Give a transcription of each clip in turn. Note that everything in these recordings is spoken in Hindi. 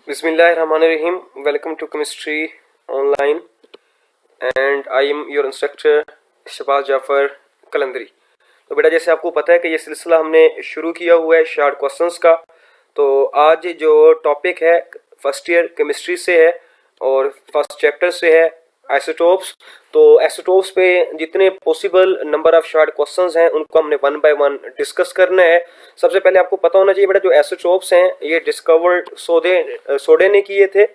Bismillahirrahmanirrahim. Welcome to Chemistry Online and I am your instructor Shahbaz Jafar Qalandari. तो बेटा जैसे आपको पता है कि ये सिलसिला हमने शुरू किया हुआ है शॉर्ट क्वेश्चंस का। तो आज जो टॉपिक है फर्स्ट ईयर केमिस्ट्री से है और फर्स्ट चैप्टर से है आइसोटोप्स। तो आइसोटोप्स पे जितने possible number of short questions हैं उनको हमने वन बाय वन डिस्कस करना है। सबसे पहले आपको पता होना चाहिए बेटा जो आइसोटोप्स हैं ये डिस्कवर्ड सोडे ने किए थे।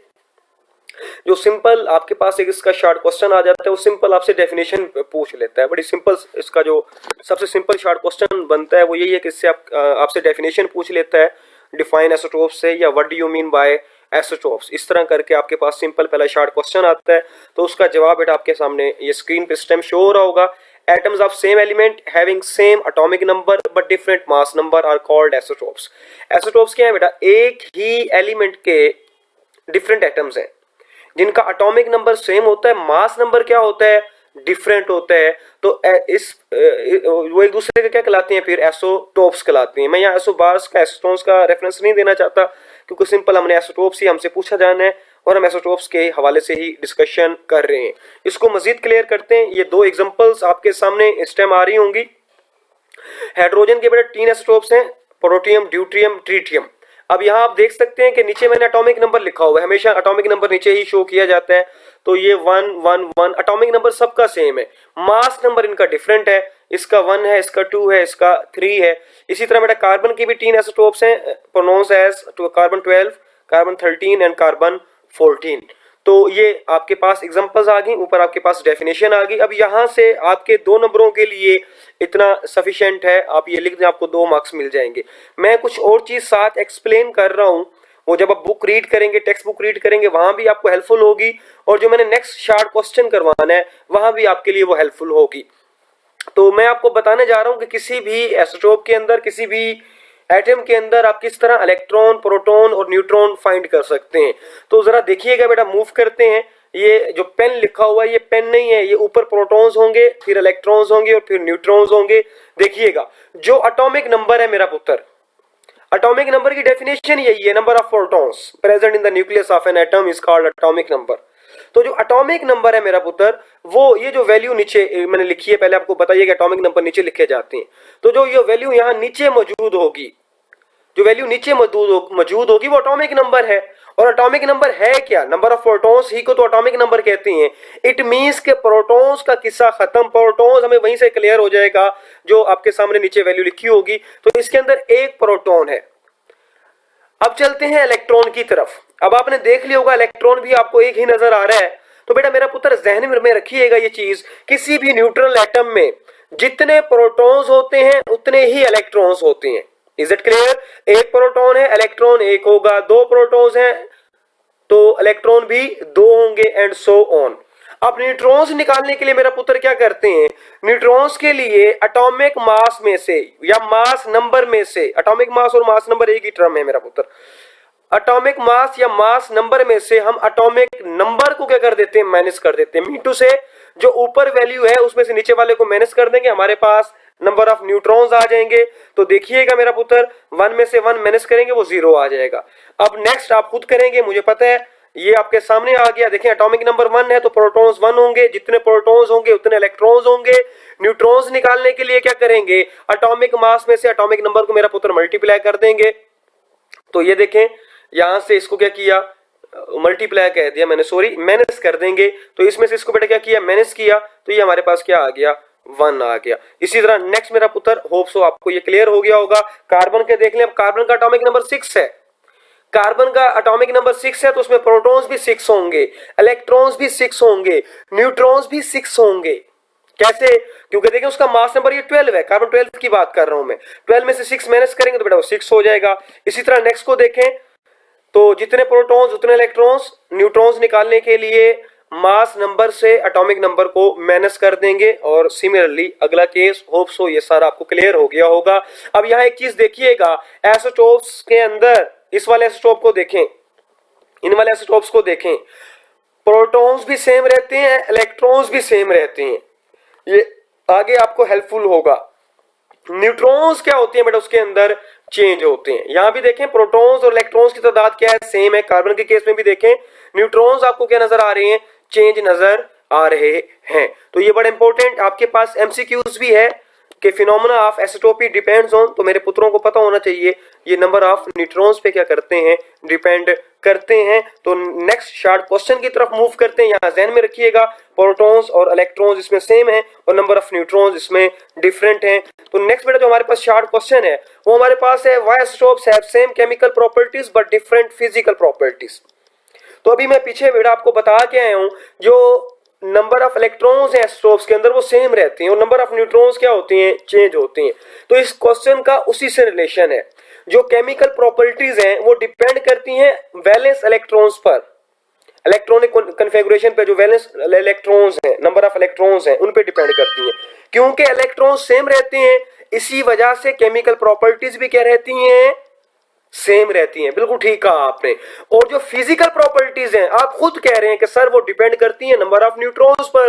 जो सिंपल आपके पास एक इसका शॉर्ट क्वेश्चन आ जाता है वो सिंपल आपसे डेफिनेशन पूछ लेता है। बड़ी सिंपल इसका जो सबसे सिंपल शॉर्ट क्वेश्चन बनता है वो यही है कि इससे आपसे डेफिनेशन पूछ लेता है डिफाइन आइसोटोप्स से या what do you mean by isotopes. इस तरह करके आपके पास सिंपल पहला शॉर्ट क्वेश्चन आता है। तो उसका जवाब बेटा आपके सामने ये स्क्रीन पे इस टाइम शो हो रहा होगा। Atoms of same element having same atomic number but different mass number are called isotopes. Isotopes क्या है बेटा? एक ही एलिमेंट के डिफरेंट एटम्स हैं जिनका एटॉमिक नंबर सेम होता है, मास नंबर क्या होता है? डिफरेंट होता है। तो वो एक दूसरे के क्या कहलाते हैं? फिर आइसोटोप्स कहलाते हैं। मैं यहाँ आइसोबार्स का आइसोटोन्स का रेफरेंस नहीं देना चाहता क्योंकि सिंपल हमने आइसोटोप्स ही हमसे पूछा जाना है और हम आइसोटोप्स के हवाले से ही डिस्कशन कर रहे हैं। इसको मजीद क्लियर करते हैं। ये दो एग्जांपल्स आपके सामने इस टाइम आ रही होंगी। हाइड्रोजन के बेटा 3 आइसोटोप्स हैं, प्रोटियम, ड्यूट्रियम, ट्रीटियम। अब यहाँ आप देख सकते हैं कि नीचे मैंने एटॉमिक नंबर लिखा हुआ है। हमेशा एटॉमिक नंबर नीचे ही शो किया जाता है। तो ये 1 1 1 एटॉमिक नंबर सबका सेम है, मास नंबर इनका डिफरेंट है। इसका 1 है, इसका 2 है, इसका 3 है। इसी तरह बेटा कार्बन के भी 3 आइसोटोप्स हैं, pronounce as carbon 12, carbon 13 and carbon 14। तो ये आपके पास एग्जांपल्स आ गई, ऊपर आपके पास डेफिनेशन आ गई। अब यहाँ से आपके 2 नंबरों के लिए इतना सफिशिएंट है, आप ये लिख दें, आपको 2 मार्क्स मिल जाएंगे। मैं कुछ और चीज साथ एक्सप्लेन कर रहा हूँ, वो जब आप बुक रीड करेंगे, टेक्स्ट बुक रीड करेंगे, वहां भी आपको हेल्पफुल होगी और जो मैंने नेक्स्ट शॉर्ट क्वेश्चन करवाना है वहां भी आपके लिए वो हेल्पफुल होगी। तो मैं आपको बताने जा रहा हूँ कि किसी भी आइसोटोप के अंदर, किसी भी एटम के अंदर आप किस तरह इलेक्ट्रॉन, प्रोटॉन और न्यूट्रॉन फाइंड कर सकते हैं। तो जरा देखिएगा बेटा, मूव करते हैं। ये जो पेन लिखा हुआ है ये पेन नहीं है, ये ऊपर प्रोटॉन्स होंगे, फिर इलेक्ट्रॉन्स होंगे और फिर न्यूट्रॉन्स होंगे। देखिएगा जो एटॉमिक नंबर है मेरा पुत्र, एटॉमिक नंबर की डेफिनेशन यही है, number of protons present in the nucleus of an atom is called atomic number. तो जो एटॉमिक नंबर है मेरा पुत्र, वो ये जो वैल्यू नीचे मैंने लिखी है, पहले आपको बताइए कि एटॉमिक नंबर नीचे लिखे जाते हैं। तो जो ये वैल्यू यहाँ नीचे मौजूद होगी, जो वैल्यू नीचे मौजूद होगी वो एटॉमिक नंबर है। और एटॉमिक नंबर है क्या? नंबर ऑफ प्रोटॉन्स ही को तो एटॉमिक नंबर कहते हैं। इट मींस के प्रोटॉन्स का किस्सा खत्म, प्रोटॉन्स हमें वहीं से क्लियर हो जाएगा जो आपके सामने नीचे वैल्यू लिखी होगी। तो इसके अंदर एक प्रोटॉन है। अब चलते हैं इलेक्ट्रॉन की तरफ। अब आपने देख लिया होगा इलेक्ट्रॉन भी आपको एक ही नजर आ रहा है। तो बेटा मेरा पुत्र जहन में रखिएगा ये चीज, किसी भी न्यूट्रल एटम में जितने प्रोटॉन्स होते हैं उतने ही इलेक्ट्रॉन्स होते हैं। Is it clear? एक प्रोटॉन है, इलेक्ट्रॉन एक होगा, 2 प्रोटॉन्स हैं तो इलेक्ट्रॉन भी 2 होंगे एंड सो ऑन। अब न्यूट्रॉन्स निकालने के लिए मेरा पुत्र क्या करते हैं? न्यूट्रॉन्स के लिए एटॉमिक मास में से या मास नंबर में से, एटॉमिक मास और मास नंबर एक ही टर्म है मेरा पुत्र, एटॉमिक मास या मास नंबर में से हम एटॉमिक नंबर को क्या कर देते हैं? माइनस कर देते हैं। मीटू से जो ऊपर वैल्यू है उसमें से नीचे वाले को माइनस कर देंगे, हमारे पास नंबर ऑफ न्यूट्रॉन्स आ जाएंगे। तो देखिएगा मेरा पुत्र 1 में से 1 माइनस करेंगे वो 0 आ जाएगा। अब नेक्स्ट आप खुद करेंगे, मुझे पता है ये आपके सामने आ गया। देखें एटॉमिक नंबर 1 है तो प्रोटॉन्स 1 होंगे, जितने प्रोटॉन्स होंगे उतने इलेक्ट्रॉन्स होंगे। न्यूट्रॉन्स निकालने के लिए क्या करेंगे? एटॉमिक मास में से एटॉमिक नंबर को मेरा पुत्र मल्टीप्लाई कर देंगे। तो ये देखें यहां से इसको क्या किया? मल्टीप्लाई कह दिया मैंने, सॉरी माइनस कर देंगे। तो इसमें से इसको बेटा क्या किया? माइनस किया। तो ये हमारे पास क्या आ गया? 1 आ गया। इसी तरह नेक्स्ट मेरा पुत्र, होप सो आपको ये क्लियर हो गया होगा। कार्बन के देख लें। अब कार्बन का एटॉमिक नंबर 6 है, कार्बन का एटॉमिक नंबर 6 है तो उसमें प्रोटॉन्स भी 6 होंगे, इलेक्ट्रॉन्स भी 6 होंगे, न्यूट्रॉन्स भी 6 होंगे। कैसे? क्योंकि देखिए उसका मास नंबर ये 12 है, कार्बन 12 की बात कर रहा हूं मैं। 12 में से 6 माइनस करेंगे तो बेटा वो 6 हो जाएगा। इसी तरह नेक्स्ट को देखें तो जितने प्रोटॉन्स उतने इलेक्ट्रॉन्स, न्यूट्रॉन्स निकालने के लिए मास नंबर से एटॉमिक नंबर को माइनस कर देंगे। और सिमिलरली अगला केस, होप सो ये सारा आपको क्लियर हो गया होगा। अब यहाँ एक चीज देखिएगा, आइसोटोप्स के अंदर इस वाले आइसोटोप को देखें, इन वाले आइसोटोप्स को देखें, प्रोटॉन्स भी सेम रहते हैं, इलेक्ट्रॉन्स भी सेम रहते हैं। ये आगे आपको हेल्पफुल होगा। न्यूट्रॉन्स क्या होते हैं बेटा? उसके अंदर चेंज होते हैं। यहां भी देखें प्रोटॉन्स और इलेक्ट्रॉन्स की तादाद क्या है, सेम है। कार्बन के केस में भी देखें न्यूट्रॉन्स आपको क्या नजर आ रहे हैं, चेंज नजर आ रहे हैं। तो ये बड़ा इंपॉर्टेंट आपके पास एमसीक्यूज भी है कि फिनोमेना ऑफ एसिटोपी डिपेंड्स ऑन, तो मेरे पुत्रों को पता होना चाहिए ये नंबर ऑफ न्यूट्रॉन्स पे क्या करते हैं, डिपेंड करते हैं। तो नेक्स्ट शॉर्ट क्वेश्चन की तरफ मूव करते हैं। यहाँ ध्यान में रखिएगा प्रोटॉन्स और इलेक्ट्रॉन्स इसमें सेम है और नंबर ऑफ न्यूट्रॉन्स इसमें डिफरेंट हैं। तो नेक्स्ट बेटा जो हमारे पास शॉर्ट क्वेश्चन है वो हमारे पास है, why isotopes have same chemical properties but different physical properties. तो अभी मैं पीछे बेटा आपको बता के आया हूं, जो नंबर ऑफ इलेक्ट्रॉन्स हैं आइसोटोप्स के अंदर वो सेम रहते हैं और नंबर ऑफ न्यूट्रॉन्स क्या होती हैं, चेंज होती हैं। तो इस क्वेश्चन का उसी से रिलेशन है। जो केमिकल प्रॉपर्टीज हैं वो डिपेंड करती हैं वैलेंस इलेक्ट्रॉन्स पर, इलेक्ट्रॉनिक कन्फिगरेशन पे। जो वैलेंस इलेक्ट्रॉन्स हैं, नंबर ऑफ इलेक्ट्रॉन्स हैं, उन पे डिपेंड करती हैं। क्योंकि इलेक्ट्रॉन्स सेम रहते हैं इसी वजह से केमिकल प्रॉपर्टीज भी क्या रहती हैं, सेम रहती हैं। बिल्कुल ठीक कहा आपने। और जो फिजिकल प्रॉपर्टीज हैं आप खुद कह रहे हैं कि सर वो डिपेंड करती हैं नंबर ऑफ न्यूट्रॉन्स पर,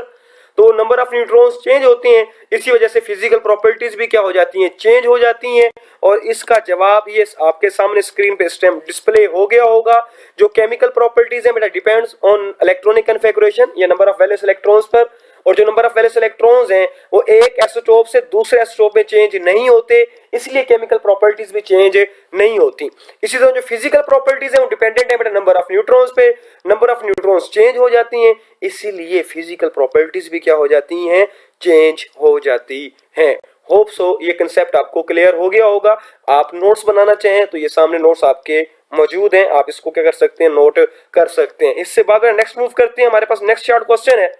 तो नंबर ऑफ न्यूट्रॉन्स चेंज होते हैं, इसी वजह से फिजिकल प्रॉपर्टीज भी क्या हो जाती हैं, चेंज हो जाती हैं। और इसका जवाब ये आपके सामने स्क्रीन पे स्टैम्प डिस्प्ले हो गया होगा। जो केमिकल प्रॉपर्टीज है बेटा डिपेंड्स ऑन इलेक्ट्रॉनिक कन्फिगरेशन या नंबर ऑफ वैलेंस इलेक्ट्रॉन्स पर, और जो नंबर ऑफ वैलेंस इलेक्ट्रॉन्स हैं वो एक आइसोटोप से दूसरे आइसोटोप में चेंज नहीं होते, इसलिए केमिकल प्रॉपर्टीज भी चेंज नहीं होती। इसी तरह जो फिजिकल प्रॉपर्टीज है वो डिपेंडेंट है बेटा नंबर ऑफ न्यूट्रॉन्स पे, नंबर ऑफ न्यूट्रॉन्स चेंज हो जाती हैं, इसीलिए फिजिकल प्रॉपर्टीज भी क्या हो जाती हैं, चेंज हो जाती हैं। होप सो ये कंसेप्ट आपको क्लियर हो गया होगा। आप नोट्स बनाना चाहें तो ये सामने नोट्स आपके मौजूद हैं, आप इसको क्या कर सकते हैं, नोट कर सकते हैं। इससे बाद नेक्स्ट मूव करते हैं। हमारे पास नेक्स्ट शॉर्ट क्वेश्चन है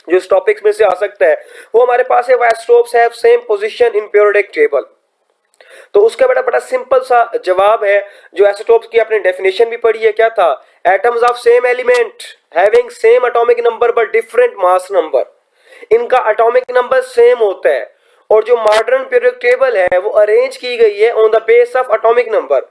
जो इस टॉपिक्स में से आ सकता है, वो हमारे पास है, why isotopes have same position in periodic table. तो उसका बड़ा सिंपल सा जवाब है। जो आइसोटोप्स की आपने डेफिनेशन भी पढ़ी है, क्या था, atoms of same element having same atomic number but different mass number. इनका एटॉमिक नंबर सेम होता है और जो मॉडर्न पीरियोडिक टेबल है वो अरेंज की गई है on the base of atomic number.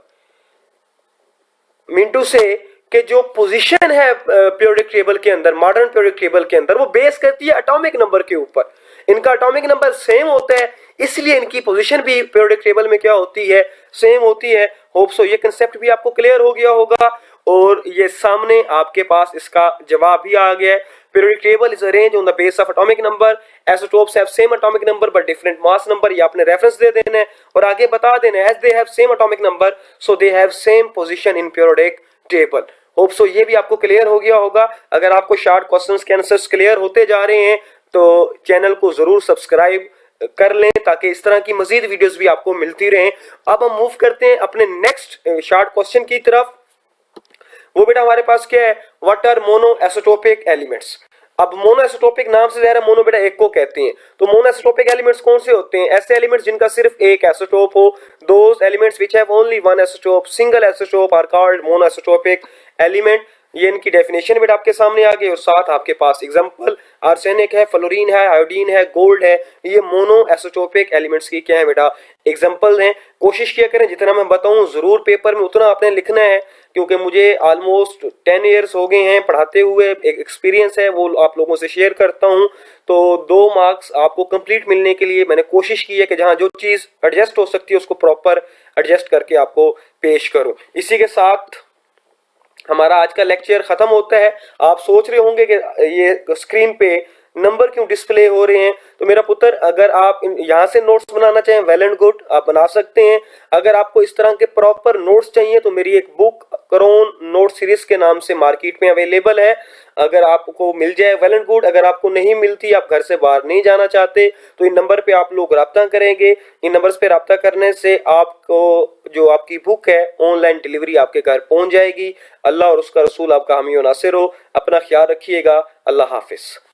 Mintu से कि जो पोजीशन है पीरियोडिक टेबल के अंदर, मॉडर्न पीरियोडिक टेबल के अंदर, वो बेस करती है एटॉमिक नंबर के ऊपर। इनका एटॉमिक नंबर सेम होता है, इसलिए इनकी पोजीशन भी पीरियोडिक टेबल में क्या होती है, सेम होती है। होप सो ये कंसेप्ट भी आपको क्लियर हो गया होगा और ये सामने आपके पास इसका जवाब भी आ गया है। Periodic table is arrange on the base of atomic number, isotopes have same atomic number but different mass number. ये आपने रेफरेंस दे देना है और आगे बता देना है, as they have same atomic number so they have same position in periodic table. Hope so ये भी आपको क्लियर हो गया होगा। अगर आपको शॉर्ट क्वेश्चंस के आंसर्स क्लियर होते जा रहे हैं तो चैनल को जरूर सब्सक्राइब कर लें ताकि इस तरह की मजीद वीडियोस भी आपको मिलती रहें। अब हम मूव करते हैं अपने नेक्स्ट शॉर्ट क्वेश्चन की तरफ। वो बेटा हमारे पास क्या है, व्हाट आर मोनो एसिटोपिक एलिमेंट्स। अब मोनो एसिटोपिक नाम से ज़ाहिर है मोनो बेटा एक को कहते हैं। तो मोनो एसिटोपिक एलिमेंट्स कौन से होते हैं, ऐसे एलिमेंट्स जिनका सिर्फ एक एसिटोप हो। Those elements which have only one isotope, single isotope are called mono isotopic element. ये इनकी डेफिनेशन बेटा आपके सामने आ गई और साथ आपके पास एग्जांपल, आर्सेनिक है, फ्लोरीन है, आयोडीन है, गोल्ड है। ये मोनो एसिटोपिक एलिमेंट्स की क्या है बेटा, एग्जांपल हैं। कोशिश किया करें जितना मैं बताऊं जरूर पेपर में उतना आपने लिखना है, क्योंकि मुझे ऑलमोस्ट 10 ईयर्स हो गए हैं पढ़ाते हुए, एक एक्सपीरियंस है वो आप लोगों से शेयर करता हूं। तो 2 मार्क्स आपको कंप्लीट मिलने के लिए मैंने कोशिश की है कि जहां जो चीज़ एडजस्ट हो सकती है उसको प्रॉपर एडजस्ट करके आपको पेश करूं। इसी के साथ हमारा आज का लेक्चर खत्म होता है। आप सोच रहे होंगे कि ये स्क्रीन पे नंबर क्यों डिस्प्ले हो रहे हैं। तो मेरा पुत्र, अगर आप यहाँ से नोट्स बनाना चाहें वेल एंड गुड, आप बना सकते हैं। अगर आपको इस तरह के प्रॉपर नोट्स चाहिए तो मेरी एक बुक करोन नोट सीरीज के नाम से मार्केट में अवेलेबल है, अगर आपको मिल जाए वेल एंड गुड। अगर आपको नहीं मिलती, आप घर से बाहर नहीं जाना चाहते, तो इन नंबर पे आप लोग रब्ता करेंगे। इन नंबर्स पे रब्ता करने से आपको जो आपकी बुक है ऑनलाइन डिलीवरी आपके घर पहुंच जाएगी। अल्लाह और उसका रसूल आपका हामी और नासिर हो। अपना ख्याल रखिएगा। अल्लाह हाफिज।